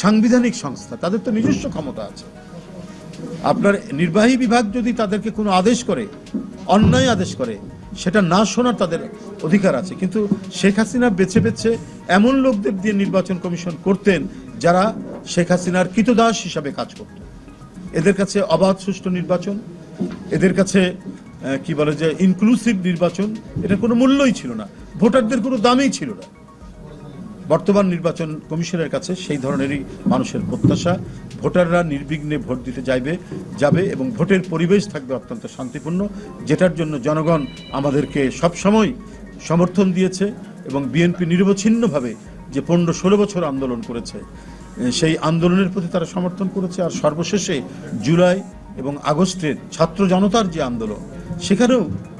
সাংবিধানিক সংস্থা, তাদের তো নিজস্ব ক্ষমতা আছে। আপনার নির্বাহী বিভাগ যদি তাদেরকে কোনো আদেশ করে, অন্যায় আদেশ করে, সেটা না শোনার তাদের অধিকার আছে। কিন্তু শেখ হাসিনা বেছে বেছে এমন লোকদের দিয়ে নির্বাচন কমিশন করতেন যারা শেখ হাসিনার কৃতদাস হিসাবে কাজ করত। এদের কাছে অবাধ সুষ্ঠু নির্বাচন, এদের কাছে কি বলে যে ইনক্লুসিভ নির্বাচন, এটা কোনো মূল্যই ছিল না, ভোটারদের কোনো দামই ছিল না। বর্তমান নির্বাচন কমিশনের কাছে সেই ধরনেরই মানুষের প্রত্যাশা। ভোটাররা নির্বিঘ্নে ভোট দিতে যাবে এবং ভোটের পরিবেশ থাকবে অত্যন্ত শান্তিপূর্ণ, যেটার জন্য জনগণ আমাদেরকে সবসময় সমর্থন দিয়েছে। এবং বিএনপি নিরবচ্ছিন্নভাবে যে 15-16 বছর আন্দোলন করেছে, সেই আন্দোলনের প্রতি তারা সমর্থন করেছে। আর সর্বশেষে জুলাই এবং আগস্টের ছাত্র জনতার যে আন্দোলন,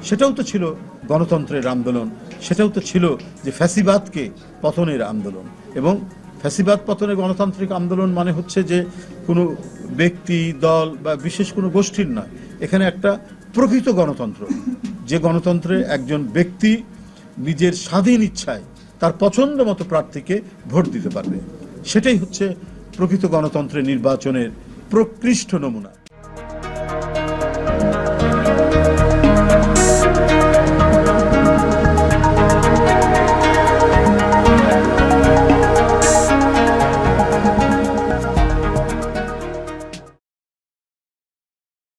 সেটাও তো ছিল গণতন্ত্রের আন্দোলন, সেটাও তো ছিল যে ফ্যাসিবাদকে পতনের আন্দোলন। এবং ফ্যাসিবাদ পতনের গণতান্ত্রিক আন্দোলন মানে হচ্ছে যে কোনো ব্যক্তি, দল বা বিশেষ কোনো গোষ্ঠীর নয়, এখানে একটা প্রকৃত গণতন্ত্র, যে গণতন্ত্রে একজন ব্যক্তি নিজের স্বাধীন ইচ্ছায় তার পছন্দ মতো প্রার্থীকে ভোট দিতে পারবে। সেটাই হচ্ছে প্রকৃত গণতন্ত্রের নির্বাচনের প্রকৃষ্ট নমুনা।